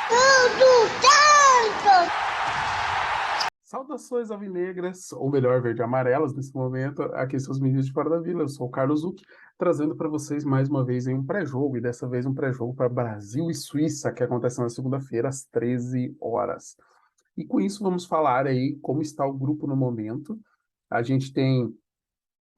Tudo tanto! Saudações alvinegras, ou melhor, verde-amarelas nesse momento. Aqui são os meninos de Fora da Vila. Eu sou o Carlos Zucchi, trazendo para vocês mais uma vez em um pré-jogo, e dessa vez um pré-jogo para Brasil e Suíça, que acontece na segunda-feira, às 13 horas. E com isso vamos falar aí como está o grupo no momento. A gente tem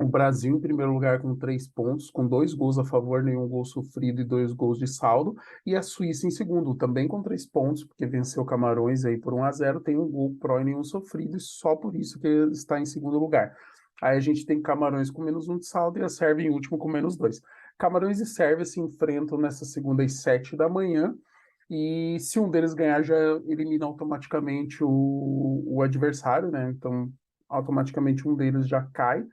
o Brasil em primeiro lugar com 3 pontos, com 2 gols a favor, nenhum gol sofrido e 2 gols de saldo. E a Suíça em segundo, também com 3 pontos, porque venceu Camarões aí por 1-0, tem um gol pró e nenhum sofrido, e só por isso que está em segundo lugar. Aí a gente tem Camarões com -1 de saldo e a Sérvia em último com -2. Camarões e Sérvia se enfrentam nessa segunda às 7 da manhã. E se um deles ganhar, já elimina automaticamente o adversário, né? Então, automaticamente um deles já cai.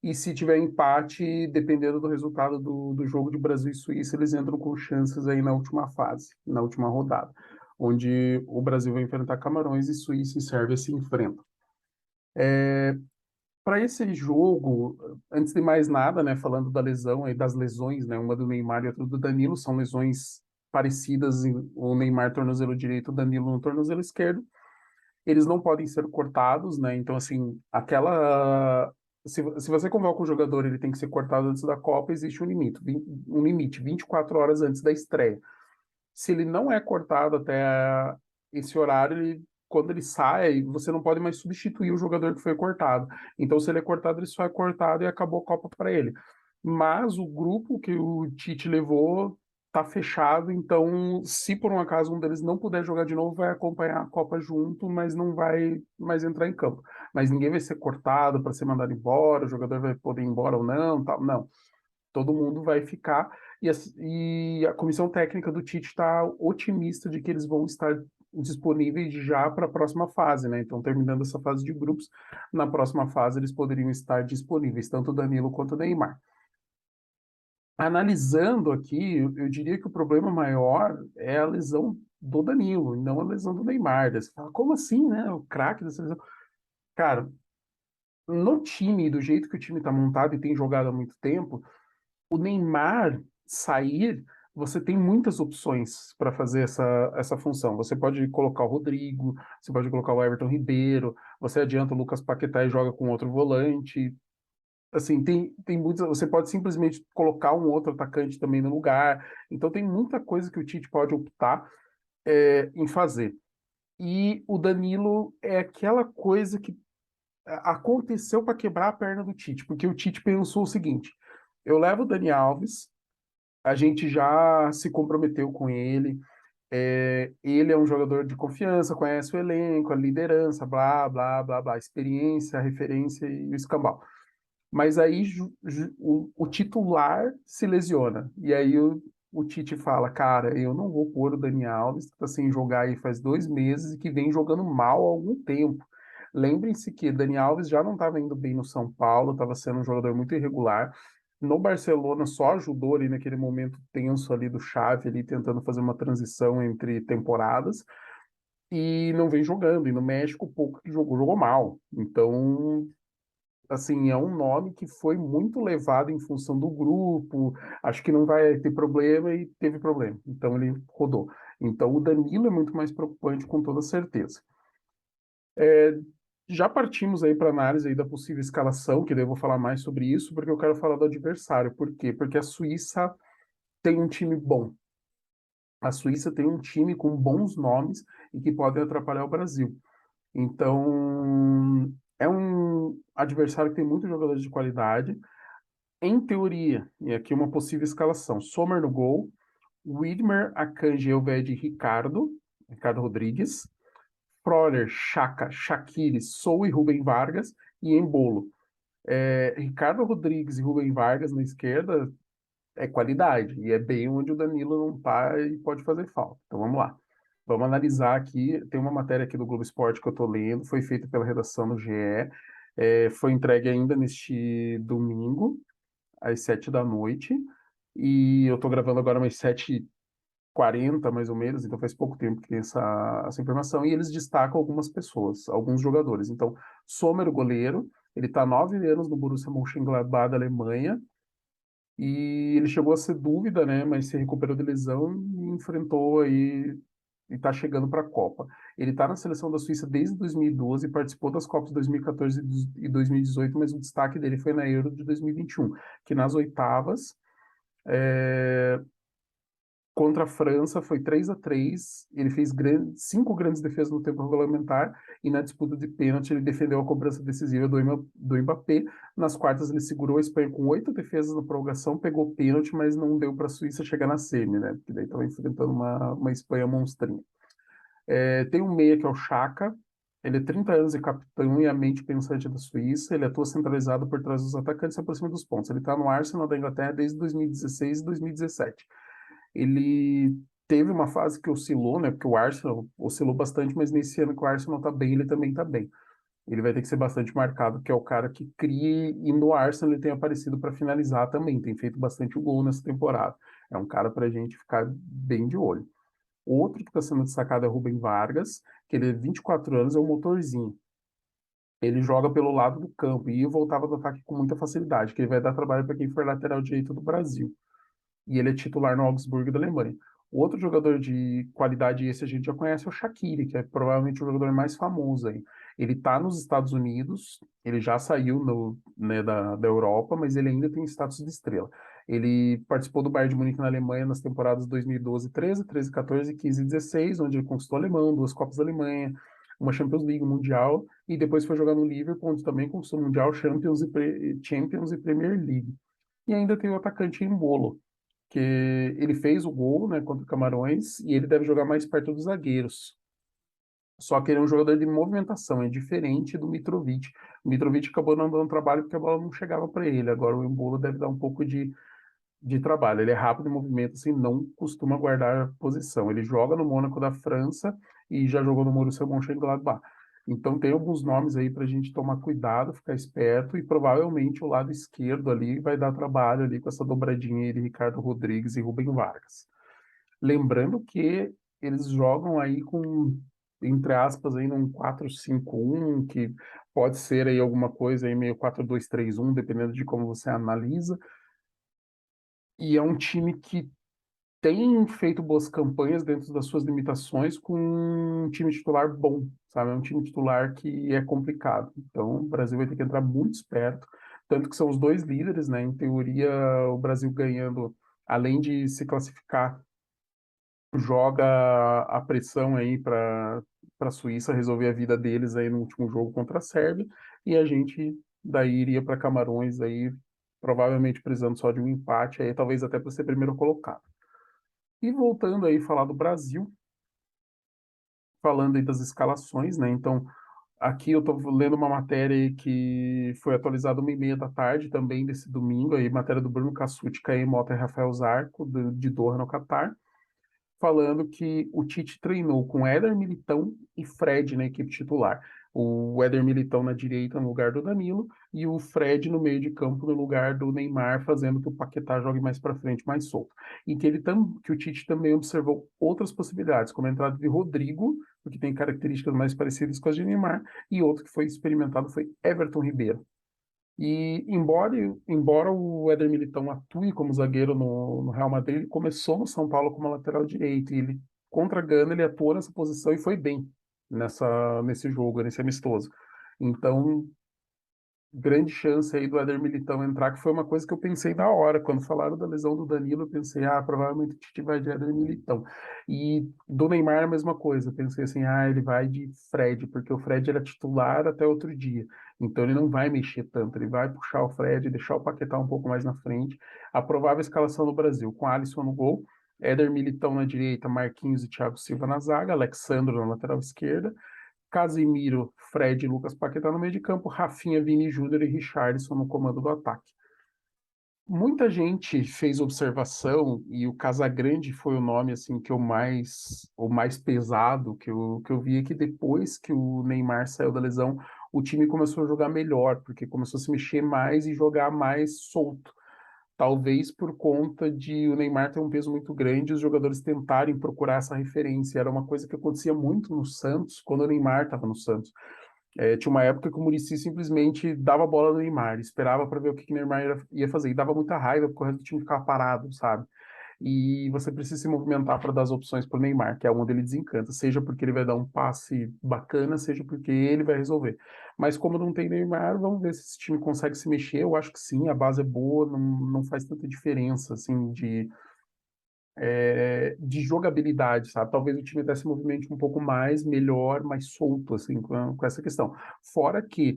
E se tiver empate, dependendo do resultado do jogo de Brasil e Suíça, eles entram com chances aí na última fase, na última rodada, onde o Brasil vai enfrentar Camarões e Suíça e Sérvia se enfrentam. Para esse jogo, antes de mais nada, né, falando da lesão aí, das lesões, né, uma do Neymar e outra do Danilo, são lesões parecidas, o Neymar tornozelo direito, o Danilo no tornozelo esquerdo. Eles não podem ser cortados, né? Então, assim, se você convoca um jogador, ele tem que ser cortado antes da Copa, existe um limite, 24 horas antes da estreia. Se ele não é cortado até esse horário, quando ele sai, você não pode mais substituir o jogador que foi cortado. Então, se ele é cortado, ele só é cortado e acabou a Copa para ele. Mas o grupo que o Tite levou tá fechado, então se por um acaso um deles não puder jogar de novo, vai acompanhar a Copa junto, mas não vai mais entrar em campo. Mas ninguém vai ser cortado para ser mandado embora, o jogador vai poder ir embora ou não, tal. Não, todo mundo vai ficar e a comissão técnica do Tite está otimista de que eles vão estar disponíveis já para a próxima fase, né? Então, terminando essa fase de grupos, na próxima fase eles poderiam estar disponíveis, tanto o Danilo quanto o Neymar. Analisando aqui, eu diria que o problema maior é a lesão do Danilo, e não a lesão do Neymar. Daí você fala, como assim, né? O craque dessa lesão. Cara, no time, do jeito que o time está montado e tem jogado há muito tempo, o Neymar sair, você tem muitas opções para fazer essa função. Você pode colocar o Rodrigo, você pode colocar o Everton Ribeiro, você adianta o Lucas Paquetá e joga com outro volante. Assim, tem muitas. Você pode simplesmente colocar um outro atacante também no lugar. Então, tem muita coisa que o Tite pode optar em fazer. E o Danilo é aquela coisa que aconteceu para quebrar a perna do Tite, porque o Tite pensou o seguinte: eu levo o Dani Alves, a gente já se comprometeu com ele. Ele é um jogador de confiança, conhece o elenco, a liderança, blá, blá, blá, blá, experiência, referência e o escambau. Mas aí o titular se lesiona. E aí o Tite fala, cara, eu não vou pôr o Dani Alves, que está sem jogar aí faz 2 meses e que vem jogando mal há algum tempo. Lembrem-se que Dani Alves já não estava indo bem no São Paulo, estava sendo um jogador muito irregular. No Barcelona só ajudou ali naquele momento tenso ali do Xavi, ali tentando fazer uma transição entre temporadas, e não vem jogando. E no México, pouco que jogou, jogou mal. Então, assim, é um nome que foi muito levado em função do grupo, acho que não vai ter problema e teve problema. Então, ele rodou. Então, o Danilo é muito mais preocupante, com toda certeza. Já partimos aí para análise aí da possível escalação, que daí eu vou falar mais sobre isso, porque eu quero falar do adversário. Por quê? Porque a Suíça tem um time bom. A Suíça tem um time com bons nomes e que podem atrapalhar o Brasil. Então, é um adversário que tem muitos jogadores de qualidade. Em teoria, e aqui uma possível escalação: Sommer no gol, Widmer, Akanji, Elvedi, Ricardo Rodrigues, Freuler, Chaka, Shaqiri, Sou e Rubem Vargas, e Embolo. Ricardo Rodrigues e Rubem Vargas na esquerda é qualidade, e é bem onde o Danilo não tá e pode fazer falta. Então vamos lá. Vamos analisar aqui. Tem uma matéria aqui do Globo Esporte que eu estou lendo, foi feita pela redação do GE, foi entregue ainda neste domingo, às 7 da noite, e eu estou gravando agora umas 7h40, mais ou menos, então faz pouco tempo que tem essa informação, e eles destacam algumas pessoas, alguns jogadores. Então, Sommer, o goleiro, ele está há 9 anos no Borussia Mönchengladbach da Alemanha, e ele chegou a ser dúvida, né, mas se recuperou de lesão e enfrentou aí e está chegando para a Copa. Ele está na seleção da Suíça desde 2012, participou das Copas 2014 e 2018, mas o destaque dele foi na Euro de 2021, que nas oitavas, é, contra a França foi 3-3. Ele fez cinco grandes defesas no tempo regulamentar e na disputa de pênalti ele defendeu a cobrança decisiva do Mbappé. Nas quartas ele segurou a Espanha com 8 defesas na prorrogação, pegou pênalti, mas não deu para a Suíça chegar na semi, né? Porque daí estava enfrentando uma Espanha monstrinha. Tem um meia que é o Xhaka. Ele é 30 anos e capitão e a mente pensante da Suíça. Ele atua centralizado por trás dos atacantes e se aproxima dos pontos. Ele está no Arsenal da Inglaterra desde 2016 e 2017. Ele teve uma fase que oscilou, né? Porque o Arsenal oscilou bastante, mas nesse ano que o Arsenal tá bem, ele também tá bem. Ele vai ter que ser bastante marcado, porque é o cara que cria, e no Arsenal ele tem aparecido para finalizar também, tem feito bastante gol nessa temporada. É um cara para a gente ficar bem de olho. Outro que está sendo destacado é o Rubem Vargas, que ele é 24 anos, é um motorzinho. Ele joga pelo lado do campo e voltava do ataque com muita facilidade, que ele vai dar trabalho para quem for lateral direito do Brasil e ele é titular no Augsburgo da Alemanha. O outro jogador de qualidade, esse a gente já conhece, é o Shaqiri, que é provavelmente o jogador mais famoso aí. Ele está nos Estados Unidos, ele já saiu né, da Europa, mas ele ainda tem status de estrela. Ele participou do Bayern de Munique na Alemanha nas temporadas 2012-13, 13-14, 15-16, onde ele conquistou o Alemão, duas Copas da Alemanha, uma Champions League, um Mundial, e depois foi jogar no Liverpool, onde também conquistou o Mundial, Champions e Premier League. E ainda tem o atacante Embolo, que ele fez o gol, né, contra o Camarões e ele deve jogar mais perto dos zagueiros. Só que ele é um jogador de movimentação, é diferente do Mitrovic. O Mitrovic acabou não dando trabalho porque a bola não chegava para ele. Agora o Embolo deve dar um pouco de trabalho. Ele é rápido em movimento, assim, não costuma guardar posição. Ele joga no Mônaco da França e já jogou no Borussia Mönchengladbach. Então tem alguns nomes aí para a gente tomar cuidado, ficar esperto e provavelmente o lado esquerdo ali vai dar trabalho ali com essa dobradinha aí de Ricardo Rodrigues e Rubem Vargas. Lembrando que eles jogam aí com, entre aspas, aí num 4-5-1, que pode ser aí alguma coisa aí meio 4-2-3-1, dependendo de como você analisa. E é um time que tem feito boas campanhas dentro das suas limitações com um time titular bom, sabe? É um time titular que é complicado. Então, o Brasil vai ter que entrar muito esperto, tanto que são os dois líderes, né? Em teoria, o Brasil ganhando, além de se classificar, joga a pressão aí para a Suíça resolver a vida deles aí no último jogo contra a Sérvia, e a gente daí iria para Camarões aí, provavelmente precisando só de um empate aí, talvez até para ser primeiro colocado. E voltando aí a falar do Brasil, falando aí das escalações, né? Então, aqui eu estou lendo uma matéria aí que foi atualizada 1h30 da tarde também desse domingo, aí matéria do Bruno Cassucci, Caê Mota e Rafael Zarco, de Doha, no Catar, falando que o Tite treinou com Éder Militão e Fred na equipe titular. O Éder Militão na direita no lugar do Danilo e o Fred no meio de campo no lugar do Neymar, fazendo que o Paquetá jogue mais para frente, mais solto. E que o Tite também observou outras possibilidades, como a entrada de Rodrigo, porque tem características mais parecidas com as de Neymar, e outro que foi experimentado foi Everton Ribeiro. E embora o Éder Militão atue como zagueiro no Real Madrid, ele começou no São Paulo como lateral direito. E ele, contra a Gana, ele atuou nessa posição e foi bem nesse jogo, nesse amistoso. Então, grande chance aí do Éder Militão entrar, que foi uma coisa que eu pensei na hora. Quando falaram da lesão do Danilo, eu pensei, provavelmente o Tite vai de Éder Militão. E do Neymar, a mesma coisa. Eu pensei assim, ele vai de Fred, porque o Fred era titular até outro dia. Então ele não vai mexer tanto, ele vai puxar o Fred, deixar o Paquetá um pouco mais na frente. A provável escalação do Brasil, com Alisson no gol, Éder Militão na direita, Marquinhos e Thiago Silva na zaga, Alexandro na lateral esquerda, Casimiro, Fred e Lucas Paquetá no meio de campo, Rafinha, Vini Júnior e Richarlison no comando do ataque. Muita gente fez observação e o Casagrande foi o nome assim que o mais pesado que eu vi, que depois que o Neymar saiu da lesão, o time começou a jogar melhor, porque começou a se mexer mais e jogar mais solto. Talvez por conta de o Neymar ter um peso muito grande, os jogadores tentarem procurar essa referência. Era uma coisa que acontecia muito no Santos, quando o Neymar estava no Santos. Tinha uma época que o Muricy simplesmente dava a bola no Neymar, esperava para ver o que o Neymar ia fazer, e dava muita raiva porque o resto do time ficava parado, sabe? e você precisa se movimentar para dar as opções para o Neymar, que é onde ele desencanta, seja porque ele vai dar um passe bacana, seja porque ele vai resolver. Mas como não tem Neymar, vamos ver se esse time consegue se mexer. Eu acho que sim, a base é boa, não faz tanta diferença assim de jogabilidade, sabe? Talvez o time até se movimente um pouco mais, melhor, mais solto assim com essa questão. Fora que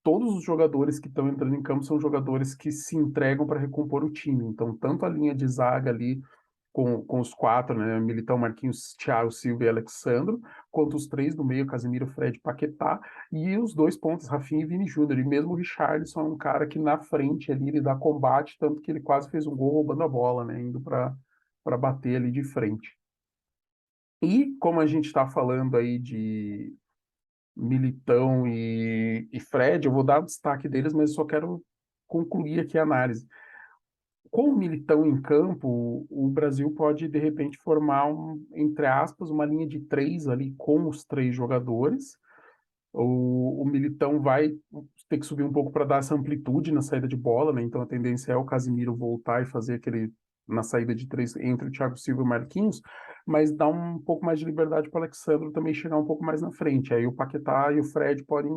todos os jogadores que estão entrando em campo são jogadores que se entregam para recompor o time. Então, tanto a linha de zaga ali com os quatro, né, Militão, Marquinhos, Thiago Silva e Alexandro, quanto os três do meio, Casemiro, Fred, Paquetá, e os dois pontos, Rafinha e Vini Júnior. E mesmo o Richarlison é um cara que na frente ali ele dá combate, tanto que ele quase fez um gol roubando a bola, né, indo para bater ali de frente. E como a gente está falando aí de Militão e Fred, eu vou dar o destaque deles, mas eu só quero concluir aqui a análise. Com o Militão em campo, o Brasil pode, de repente, formar, entre aspas, uma linha de três ali com os três jogadores. O Militão vai ter que subir um pouco para dar essa amplitude na saída de bola, né? Então a tendência é o Casimiro voltar e fazer aquele na saída de três entre o Thiago Silva e o Marquinhos, mas dá um pouco mais de liberdade para o Alexandre também chegar um pouco mais na frente. Aí o Paquetá e o Fred podem.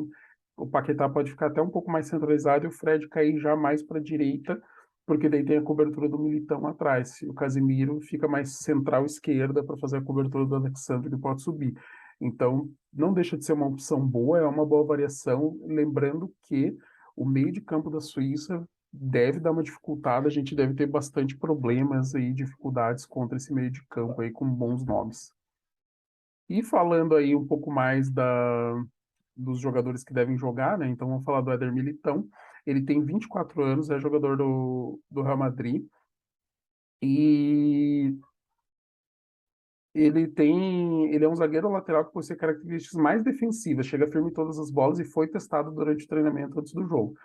O Paquetá pode ficar até um pouco mais centralizado e o Fred cair já mais para a direita, porque daí tem a cobertura do Militão atrás. E o Casimiro fica mais central esquerda para fazer a cobertura do Alexandre que pode subir. Então, não deixa de ser uma opção boa, é uma boa variação, lembrando que o meio de campo da Suíça deve dar uma dificultada, a gente deve ter bastante problemas e dificuldades contra esse meio de campo aí com bons nomes. E falando aí um pouco mais dos jogadores que devem jogar, né? Então vamos falar do Éder Militão. Ele tem 24 anos, é jogador do Real Madrid e ele é um zagueiro lateral que possui características mais defensivas, chega firme em todas as bolas e foi testado durante o treinamento antes do jogo.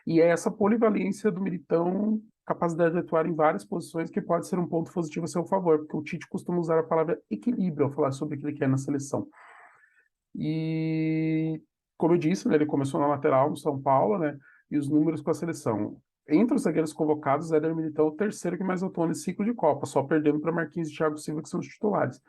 E é essa polivalência do Militão, capacidade de atuar em várias posições, que pode ser um ponto positivo a seu favor, porque o Tite costuma usar a palavra equilíbrio ao falar sobre o que ele quer na seleção. E, como eu disse, né, ele começou na lateral no São Paulo, né, e os números com a seleção. Entre os zagueiros convocados, Éder Militão é o terceiro que mais atuou nesse ciclo de Copa, só perdendo para Marquinhos e Thiago Silva, que são os titulares.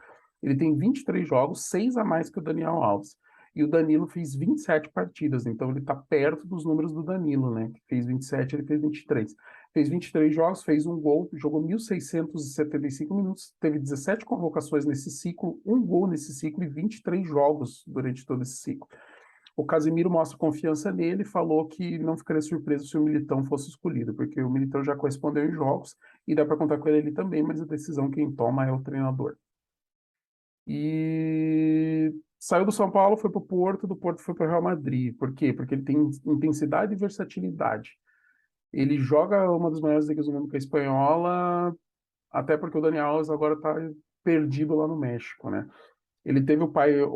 Ele tem 23 jogos, 6 a mais que o Daniel Alves. E o Danilo fez 27 partidas, então ele está perto dos números do Danilo, né? Que fez 27, ele fez 23. Fez 23 jogos, fez um gol, jogou 1.675 minutos, teve 17 convocações nesse ciclo, um gol nesse ciclo e 23 jogos durante todo esse ciclo. O Casemiro mostra confiança nele, falou que não ficaria surpreso se o Militão fosse escolhido, porque o Militão já correspondeu em jogos e dá para contar com ele também, mas a decisão quem toma é o treinador. E saiu do São Paulo, foi para o Porto, do Porto foi para o Real Madrid. Por quê? Porque ele tem intensidade e versatilidade. Ele joga uma das maiores ligas do mundo, que é a espanhola, até porque o Daniel Alves agora está perdido lá no México, né? Ele teve o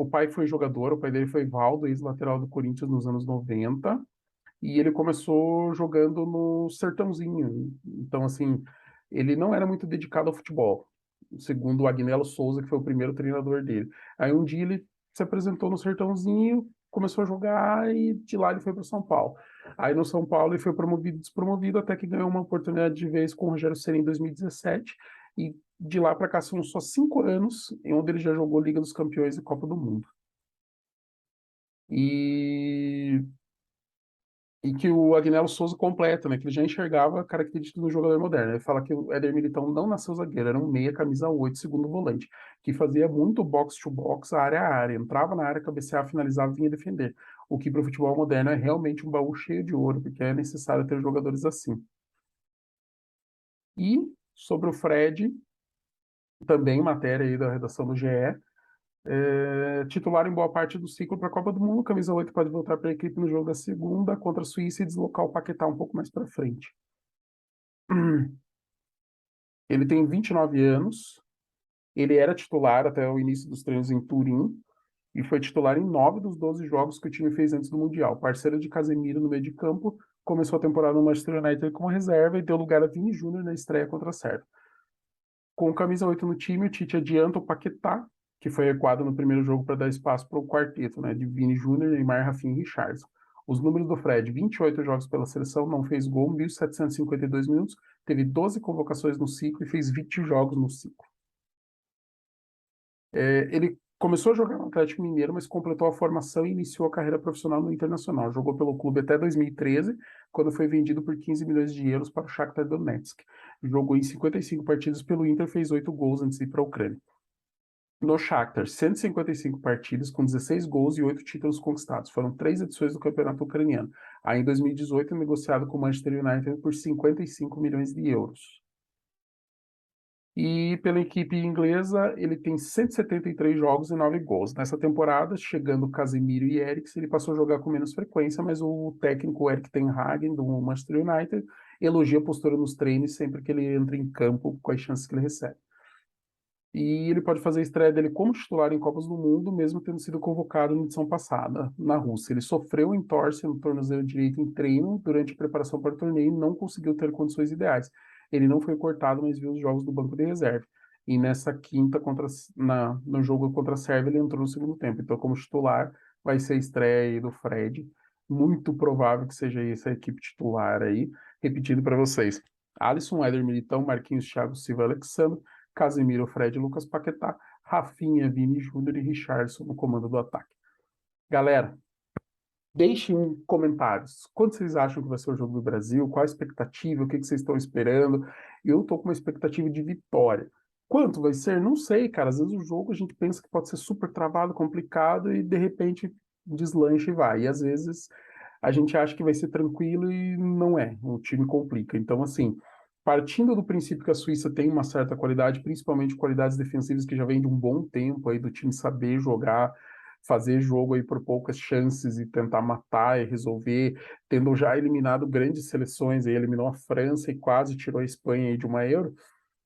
pai foi jogador, o pai dele foi Valdo, ex-lateral do Corinthians nos anos 90, e ele começou jogando no Sertãozinho. Então, assim, ele não era muito dedicado ao futebol, segundo o Agnello Souza, que foi o primeiro treinador dele. Aí um dia ele se apresentou no Sertãozinho, começou a jogar e de lá ele foi para o São Paulo. Aí no São Paulo ele foi promovido, despromovido, até que ganhou uma oportunidade de vez com o Rogério Ceni em 2017, e de lá para cá são só 5 anos, em onde ele já jogou Liga dos Campeões e Copa do Mundo. E e que o Agnello Souza completa, né? Que ele já enxergava características do jogador moderno. Ele fala que o Éder Militão não nasceu zagueiro, era um meia, camisa 8, segundo volante, que fazia muito box-to-box, área a área. Entrava na área, cabeceava, finalizava e vinha defender. O que para o futebol moderno é realmente um baú cheio de ouro, porque é necessário ter jogadores assim. E sobre o Fred, também matéria aí da redação do GE, titular em boa parte do ciclo para a Copa do Mundo, camisa 8 pode voltar para a equipe no jogo da segunda contra a Suíça e deslocar o Paquetá um pouco mais para frente. Ele tem 29 anos, ele era titular até o início dos treinos em Turim e foi titular em 9 dos 12 jogos que o time fez antes do Mundial. Parceiro de Casemiro no meio de campo, começou a temporada no Manchester United como reserva e deu lugar a Vini Júnior na estreia contra a Sérvia. Com o camisa 8 no time, o Tite adianta o Paquetá, que foi recuado no primeiro jogo para dar espaço para o quarteto, né, de Vini Júnior, Neymar, Rafinha e Richarlison. Os números do Fred: 28 jogos pela seleção, não fez gol, 1.752 minutos, teve 12 convocações no ciclo e fez 20 jogos no ciclo. Ele começou a jogar no Atlético Mineiro, mas completou a formação e iniciou a carreira profissional no Internacional. Jogou pelo clube até 2013, quando foi vendido por 15 milhões de euros para o Shakhtar Donetsk. Jogou em 55 partidas pelo Inter, fez 8 gols antes de ir para a Ucrânia. No Shakhtar, 155 partidas, com 16 gols e 8 títulos conquistados. Foram 3 edições do campeonato ucraniano. Aí, em 2018, negociado com o Manchester United por 55 milhões de euros. E pela equipe inglesa, ele tem 173 jogos e 9 gols. Nessa temporada, chegando Casemiro e Eriksen, ele passou a jogar com menos frequência, mas o técnico Erik ten Hag, do Manchester United, elogia a postura nos treinos sempre que ele entra em campo com as chances que ele recebe. E ele pode fazer a estreia dele como titular em Copas do Mundo, mesmo tendo sido convocado na edição passada, na Rússia. Ele sofreu um entorse no tornozelo direito em treino durante a preparação para o torneio e não conseguiu ter condições ideais. Ele não foi cortado, mas viu os jogos do banco de reserva. E nessa quinta, no jogo contra a Sérvia, ele entrou no segundo tempo. Então, como titular, vai ser a estreia aí do Fred. Muito provável que seja essa a equipe titular aí. Repetindo para vocês. Alisson, Éder Militão, Marquinhos, Thiago Silva, Alexandre, Casemiro, Fred, Lucas Paquetá, Rafinha, Vini Júnior e Richarlison no comando do ataque. Galera, deixem comentários. Quando vocês acham que vai ser o jogo do Brasil? Qual a expectativa? O que vocês estão esperando? Eu estou com uma expectativa de vitória. Quanto vai ser? Não sei, cara. Às vezes o jogo a gente pensa que pode ser super travado, complicado e de repente deslancha e vai. E às vezes a gente acha que vai ser tranquilo e não é. O time complica. Então, assim, partindo do princípio que a Suíça tem uma certa qualidade, principalmente qualidades defensivas que já vem de um bom tempo aí do time saber jogar, fazer jogo aí por poucas chances e tentar matar e resolver, tendo já eliminado grandes seleções, aí eliminou a França e quase tirou a Espanha aí de uma Euro.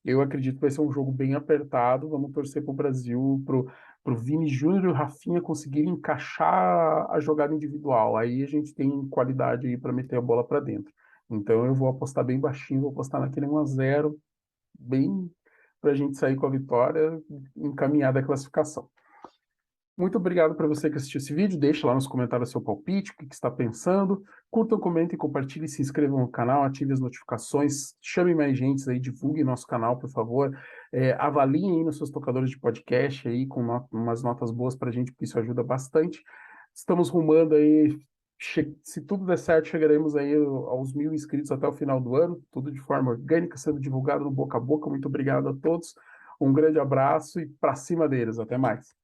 Eu acredito que vai ser um jogo bem apertado. Vamos torcer para o Brasil, pro Vini Júnior e o Rafinha conseguirem encaixar a jogada individual. Aí a gente tem qualidade aí para meter a bola para dentro. Então eu vou apostar bem baixinho, vou apostar naquele 1-0, bem para a gente sair com a vitória, encaminhada a classificação. Muito obrigado para você que assistiu esse vídeo. Deixa lá nos comentários seu palpite, o que está pensando. Curtam, comentem, compartilhem, se inscrevam no canal, ativem as notificações, chamem mais gente aí, divulguem nosso canal, por favor. Avaliem aí nos seus tocadores de podcast aí com umas notas boas para a gente, porque isso ajuda bastante. Estamos rumando aí, se tudo der certo, chegaremos aí aos 1.000 inscritos até o final do ano, tudo de forma orgânica, sendo divulgado no boca a boca. Muito obrigado a todos. Um grande abraço e para cima deles. Até mais.